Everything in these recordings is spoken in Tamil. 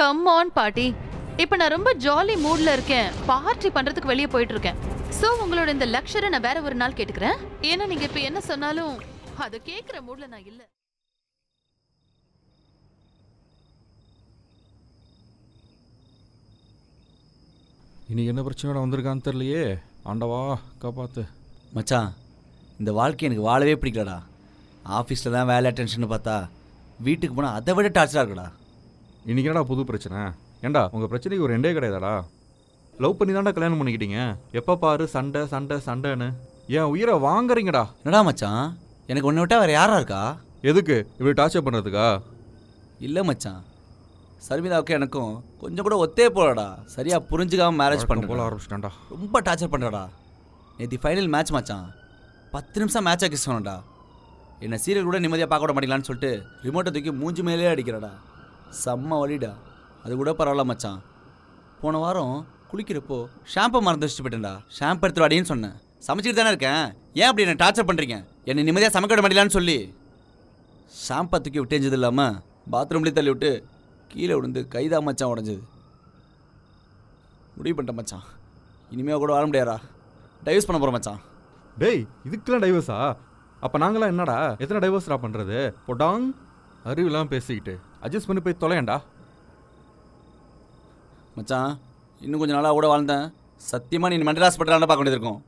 கம் ஆன் பாட்டி. இப்ப நான் ரொம்ப ஜாலி மூட்ல இருக்கேன். பார்ட்டி பண்றதுக்கு வெளியே போயிட்டு இருக்கேன். சோ உங்களோட இந்த லெக்சரை நான் வேற ஒரு நாள் கேட்டுக்கிறேன். ஏன்னா நீங்க இப்ப என்ன சொன்னாலும் அதை கேக்குற மூட்ல நான் இல்ல. இன்னைக்கு என்ன பிரச்சனையோட வந்திருக்கான்னு தெரியலையே. ஆண்டவா காப்பாத்து. மச்சான், இந்த வாழ்க்கை எனக்கு வாழவே பிடிக்கலடா. ஆஃபீஸில் தான் வேலை டென்ஷன் பார்த்தா வீட்டுக்கு போனால் அதை விட டார்ச்சராக இருக்குடா. இன்னைக்கு என்னடா புது பிரச்சனை? ஏண்டா உங்கள் பிரச்சனைக்கு ஒரு ரெண்டே கிடையாதாடா? லவ் பண்ணி தான்டா கல்யாணம் பண்ணிக்கிட்டீங்க. எப்போ பாரு சண்டை சண்டை சண்டைன்னு என் உயிரை வாங்குறீங்கடா. என்னடா மச்சான், எனக்கு ஒன்று விட்டா வேறு யாரா இருக்கா? எதுக்கு இப்படி டார்ச்சர் பண்ணுறதுக்கா? இல்லை மச்சான், சர்மிதாவுக்கு எனக்கும் கொஞ்சம் கூட ஒத்தே போலடா. சரியாக புரிஞ்சுக்காம மேரேஜ் பண்ண போல ஆரம்பிச்சிட்டான்டா. ரொம்ப டார்ச்சர் பண்ணுறடா. நேற்று ஃபைனல் மேட்ச் மச்சான், 10 நிமிஷம் மேட்ச் ஆக்கி சொன்னடா. என்னை சீரியல் கூட நிம்மதியாக பார்க்க விட மாட்டீங்களான்னு சொல்லிட்டு ரிமோட்டை தூக்கி மூஞ்சி மேலே அடிக்கிறடா. செம்ம வலிடா. அது கூட பரவாயில்ல மச்சான். போன வாரம் குளிக்கிறப்போ ஷாம்பை மறந்து வச்சுட்டு போயிட்டேன்டா. ஷாம்பு எடுத்துட்டு வாடின்னு சொன்னேன். சமைச்சிட்டு தானே இருக்கேன், ஏன் அப்படி என்னை டார்ச்சர் பண்ணுறீங்க? என்னை நிம்மதியாக சமைக்க விட மாட்டீங்களான்னு சொல்லி ஷாம்பை தூக்கி விட்டேஞ்சது இல்லாமல் பாத்ரூம்லேயே தள்ளி விட்டு கீழே விழுந்து கைதா மச்சான் உடஞ்சது. முடிவு பண்ணிட்டேன் மச்சான், இனிமேல் கூட வாழ முடியாரா. டைவர்ஸ் பண்ண போகிறேன் மச்சான். டேய் இதுக்கெல்லாம் டைவர்ஸா? அப்போ நாங்களாம் என்னடா எத்தனை டைவர்ஸ்டா பண்ணுறது? பொட்டாங் அறிவுலாம் பேசிக்கிட்டு அட்ஜஸ்ட் பண்ணி போய் தொலையண்டா. மச்சான், இன்னும் கொஞ்சம் நாளாக கூட வாழ்ந்தேன். சத்தியமாக நீ மென்டல் ஹாஸ்பிட்டலாக பார்க்க வேண்டியது இருக்கும்.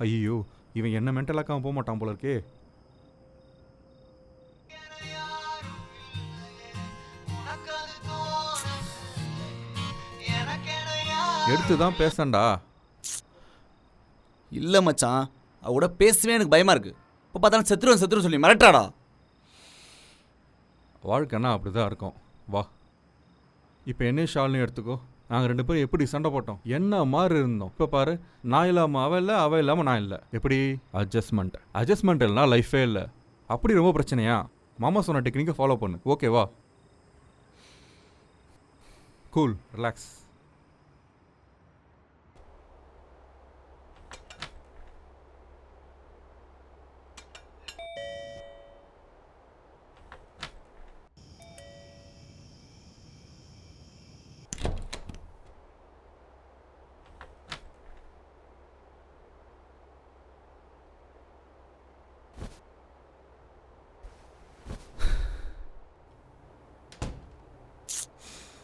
ஐயோ இவன் என்ன மென்டலாக்காம போக மாட்டான் போல இருக்கே. எடுத்து தான் பேசண்டா. இல்லை மச்சான், அவ கூட பேசவே எனக்கு பயமாக இருக்குது. இப்போ பார்த்தாலும் செத்துருவேன் சொல்லி மிரட்டாடா. வாழ்க்கைன்னா அப்படி தான் இருக்கும். வா இப்போ என்ன ஷால்னு எடுத்துக்கோ. நாங்கள் 2 பேரும் எப்படி சண்டை போட்டோம், என்ன மாதிரி இருந்தோம். இப்போ பாரு, நான் இல்லாமல் அவள் இல்லை, அவள் இல்லாமல் நான் இல்லை. எப்படி அட்ஜஸ்ட்மெண்ட் இல்லைனா லைஃபே இல்லை. அப்படி ரொம்ப பிரச்சனையா? மாமா சொன்ன டெக்னிக்கை ஃபாலோ பண்ணு, ஓகேவா? Cool, relax.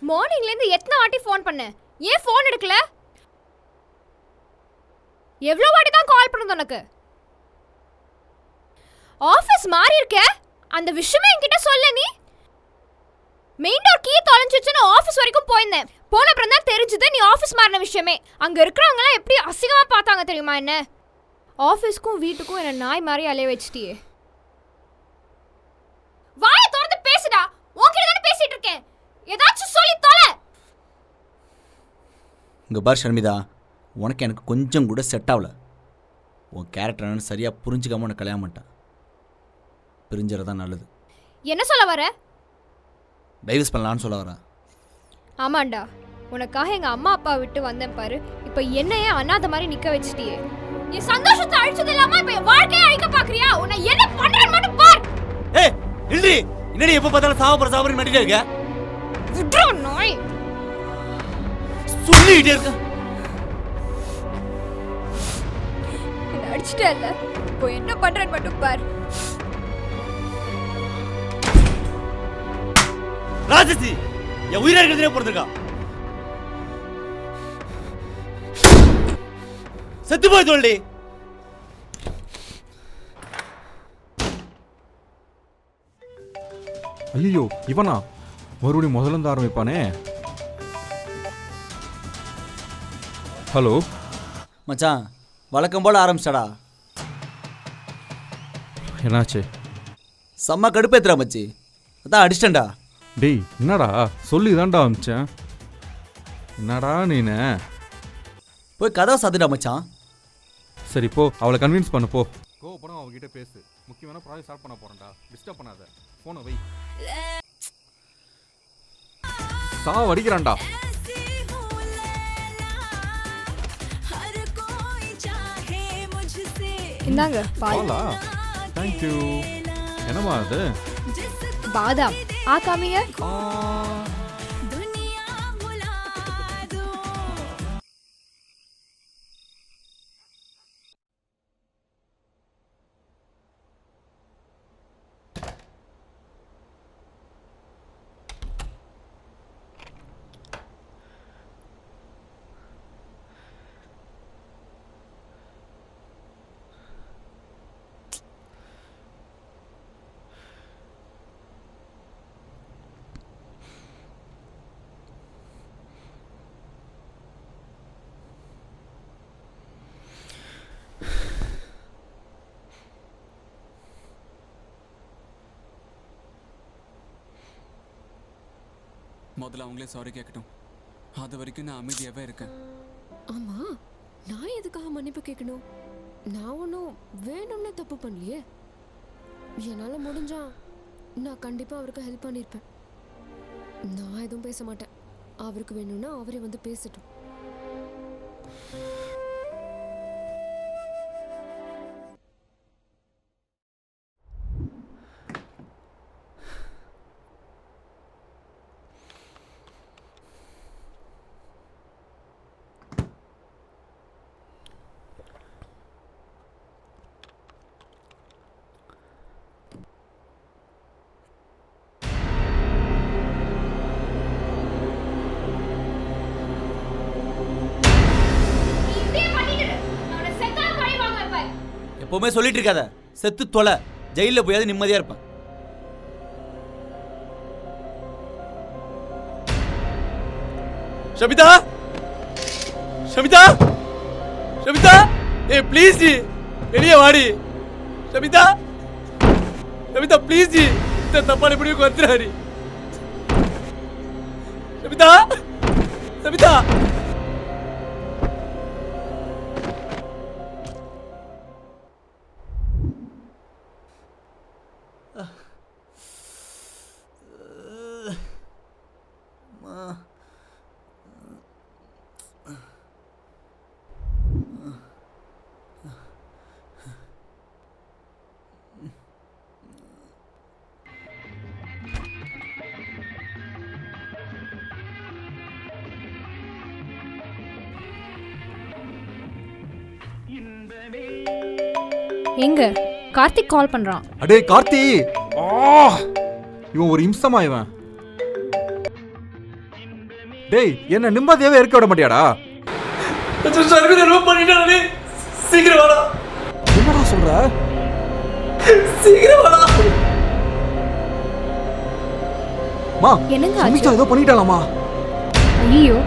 மார்னிங்லேருந்து எத்தனை வாட்டி ஃபோன் பண்ண, ஏன் ஃபோன் எடுக்கல? எவ்வளோ வாட்டி தான் கால் பண்ணது உனக்கு? ஆஃபீஸ் மாறி இருக்க, அந்த விஷயமே என்கிட்ட சொல்ல. நீ மெயின் டோர் கீ தொலைஞ்சிச்சுன்னு ஆஃபீஸ் வரைக்கும் போயிருந்தேன். போன அப்புறம் தான் தெரிஞ்சது நீ ஆஃபீஸ் மாறின விஷயமே. அங்கே இருக்கிறவங்களாம் எப்படி அசிங்கமாக பார்த்தாங்க தெரியுமா என்ன? ஆஃபீஸ்க்கும் வீட்டுக்கும் என்ன நாய் மாதிரி அலைய வச்சிட்டியே. வாயை திறந்து பேசுடா, உன்கிட்ட தானே பேசிட்டு இருக்கேன். ஏதாச்சும் சொல்லி தொலை. இங்கே பார் ஷர்மிதா, உனக்கு எனக்கு கொஞ்சம் கூட செட் ஆகல. உன் கேரக்டர் என்னன்னு சரியாக புரிஞ்சுக்காம உனக்கு கல்யாணம் பண்ணிட்டேன். பிரிஞ்சுறதான் நல்லது. என்ன சொல்ல வர? டைவர்ஸ் பண்ணலான்னு சொல்ல வரேன். ஆமாண்டா, உனக்காக எங்க அம்மா அப்பா விட்டு வந்தேன் பாரு. இப்போ என்னையே அனாதை மாதிரி நிக்க வச்சிட்டியே. என் சந்தோஷத்தை அழிச்சது இல்லாம இப்ப என் வாழ்க்கையை அழிக்க பாக்குறியா? உன்னை என்ன பண்றேன்னு மட்டும் பார். ஏய் இல்லடி, என்னடி எப்ப பார்த்தாலும் சாவற நடிட்டே இருக்க? விட்றா நாய், சொல்லிட்டே இருக்க. என்ன அடிச்சிட்டல, இப்போ என்ன பண்றேன்னு மட்டும் பார். ராஜசி, என் உயிரை எடுக்கிறதே பொறுத்துக்கா. செத்து போய் சொல்லி. ஐயோ இவனா மறுபடியும் முதல்ல இருந்து ஆரம்பிப்பானே. ஹலோ மச்சான், வழக்கம் போல ஆரம்பிச்சாடா. என்னாச்சு? செம்ம கடுப்பேத்துறா மச்சி, அதான் அடிச்சிட்டேன்டா. டேய் என்னடா சொல்லி தான்டா அமிச்சேன். என்னடா நீனு? போய் கதவை சாத்துடா மச்சான். சரி போ, அவளை கன்வின்ஸ் பண்ணு போ. கோவப்படம் அவகிட்ட பேசு. முக்கியமான ப்ராஜெக்ட் ஸ்டார்ட் பண்ண போறேன்டா. டிஸ்டர்ப் பண்ணாத. போன வை. சாவ அடிக்கிறான்டா. இந்தாங்க பால். Thank you. என்னமா அது? பாதாம். ஆ காமிங்க. முதல்ல அவங்களே சாரி கேட்கட்டும். அது வரைக்கும் நான் அமைதியாகவே இருக்கேன். ஆமா, நான் எதுக்காக மன்னிப்பு கேட்கணும்? நான் ஒன்றும் வேணும்னே தப்பு பண்ணலையே. என்னால் முடிஞ்சா நான் கண்டிப்பாக அவருக்கு ஹெல்ப் பண்ணியிருப்பேன். நான் எதுவும் பேச மாட்டேன். அவருக்கு வேணும்னா அவரே வந்து பேசட்டும். எப்பவுமே சொல்லிட்டு இருக்காத, செத்து தொலை, ஜெயிலில் போயாவது நிம்மதியா இருப்பேன். ஷமிதா, ஷமிதா, ஷமிதா, ஏ ப்ளீஸ் ஜி, வெளியே வாடி. ஷமிதா, ஷமிதா ப்ளீஸ் ஜி, இந்த தப்பான முடிவுக்கு வந்துடாடி. ஷமிதா, ஷமிதா. எங்க கார்த்திக் கால் பண்றான். அடே கார்த்தி, இவன் ஒரு இம்சமா இவன். டேய், என்ன நிம்மதியாவே இருக்க விட மாட்டியாடா? சீக்கிரம் வாடா. என்னடா சொல்ற? சீக்கிரம் வாடா. மா, என்னங்க சமிதா ஏதோ பண்ணிட்டாலாமா? ஐயோ,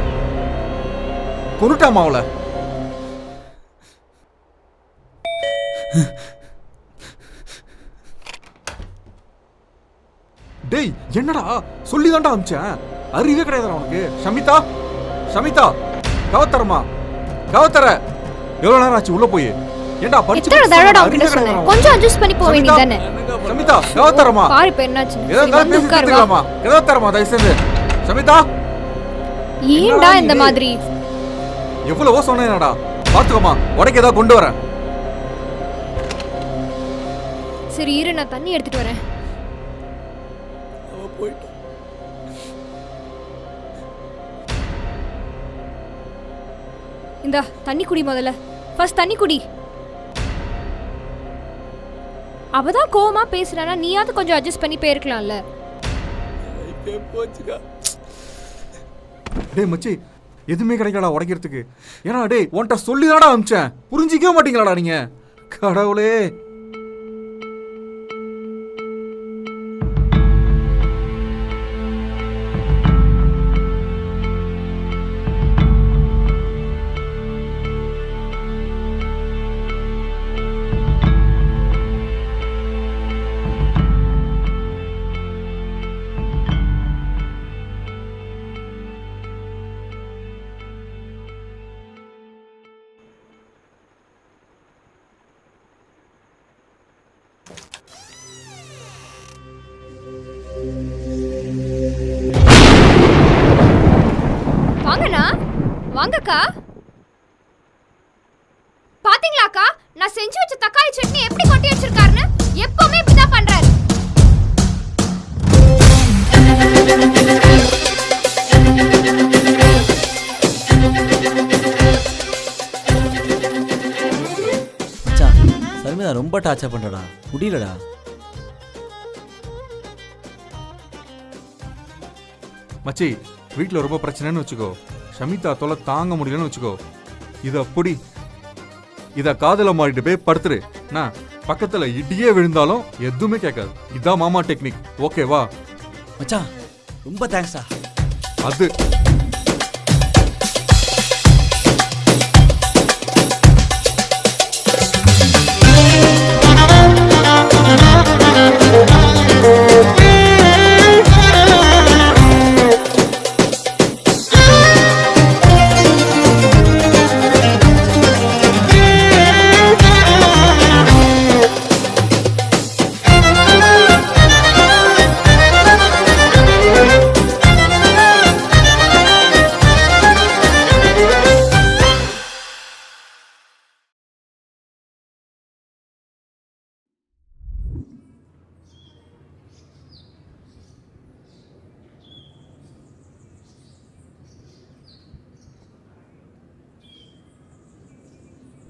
கொன்னுட்டாமா அவளை? டேய், என்னடா சொல்லிதான்டா அமிச்சேன். அறிவே கிடையாதுடா உனக்கு. ஷமிதா, ஷமிதா, கவத்தரமா, கவத்தர. எவ்வளவு நேரம் ஆச்சு உள்ள போய்? ஏண்டா படிச்சு கொஞ்சம் அட்ஜஸ்ட் பண்ணி போக வேண்டியதானே? ஷமிதா, கவத்தரமா, பாரு இப்ப என்னாச்சு. ஏதோ பேசிக்கலாமா? கவத்தரமா, தயவு செஞ்சு. ஷமிதா, ஏன்டா இந்த மாதிரி? எவ்வளவோ சொன்னேனடா, பாத்துக்கோமா, உடைக்க ஏதாவது கொண்டு வரேன். சரி இரு, நான் தண்ணி எடுத்துட்டு வரேன். இந்தா தண்ணி குடி முதல்ல. ஃபர்ஸ்ட் தண்ணி குடி. அவதான் கோவமா பேசுறானா, நீயாவது கொஞ்சம் அட்ஜஸ்ட் பண்ணி போயிருக்கலாம்ல. டேய் மச்சி, எதுவுமே கிடைக்கலடா உடைக்கிறதுக்கு. ஏன்னா டேய், உன்கிட்ட சொல்லிதாடா அமிச்சேன். புரிஞ்சிக்கவே மாட்டீங்களாடா நீங்க. கடவுளே. வாங்கண்ணா, வாங்கக்கா. பாத்தீங்களாக்கா, நான் செஞ்சு வச்ச தக்காளி சட்னி எப்படி கொட்டி வச்சிருக்காருன்னு? எப்பவுமே இப்படிதான் பண்றாரு. மச்சான், சர்மிதா ரொம்ப டார்ச்சர் பண்றடா, முடியலடா. மச்சி, வீட்டில் ரொம்ப பிரச்சனைன்னு வச்சுக்கோ. ஷமிதா தொலை தாங்க முடியலன்னு வச்சுக்கோ. இதை அப்படி இதை காதல மாறிட்டு போய் படுத்துரு. நான் பக்கத்துல இடியே விழுந்தாலும் எதுவுமே கேட்காது. இதான் மாமா டெக்னிக். ஓகேவா மச்சான்? ரொம்ப தேங்க்ஸ்டா. அது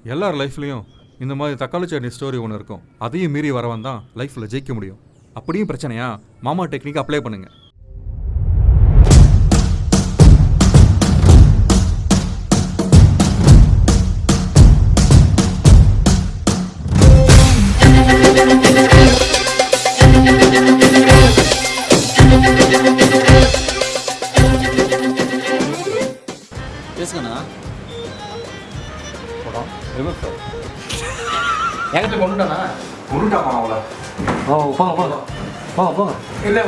எல்லார் லைஃப்லேயும் இந்த மாதிரி தக்காளி சட்னி ஸ்டோரி ஒன்று இருக்கும். அதையும் மீறி வரவன் தான் லைஃப்பில் ஜெயிக்க முடியும். அப்படியும் பிரச்சனையா, மாமா டெக்னிக் அப்ளை பண்ணுங்கள். பேசுங்கண்ணா. என்கிட்ட கொண்டுட்டானா? போங்க. இல்லை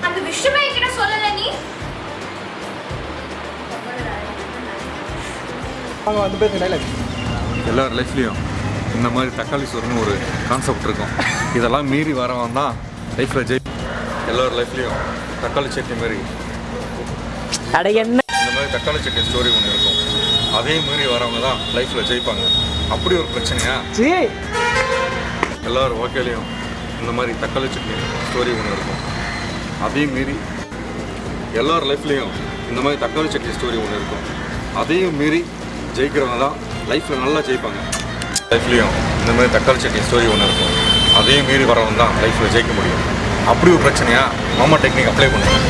அந்த விஷயமே என்கிட்ட சொல்லல நீ. எல்லார் லைஃப்லேயும் இந்த மாதிரி தக்காளி சோறுன்னு ஒரு கான்செப்ட் இருக்கும். இதெல்லாம் மீறி வரவன் தான் லைஃப்பில் எல்லார் லைஃப்லேயும் தக்காளி சட்னி மாதிரி இந்த மாதிரி தக்காளி சட்னி ஸ்டோரி ஒன்று இருக்கும். அதையும் மீறி வரவங்க தான் லைஃப்பில் ஜெயிப்பாங்க. அப்படி ஒரு பிரச்சனையா, எல்லார் வாழ்க்கையிலையும் இந்த மாதிரி தக்காளி சட்னி ஸ்டோரி ஒன்று இருக்கும். அதையும் மீறி எல்லார் லைஃப்லேயும் இந்த மாதிரி தக்காளி சட்னி ஸ்டோரி ஒன்று இருக்கும். அதையும் மீறி ஜெயிக்கிறவங்க தான் லைஃப்பில் நல்லா ஜெயிப்பாங்க. லைஃப்லேயும் இந்த மாதிரி தக்காளி சட்னி ஸ்டோரி ஒன்று இருக்கும். அதையும் மீறி வரவங்க தான் லைஃப்பில் ஜெயிக்க முடியும். அப்படி ஒரு பிரச்சனையா, மாமா டெக்னிக் அப்ளை பண்ணுவாங்க.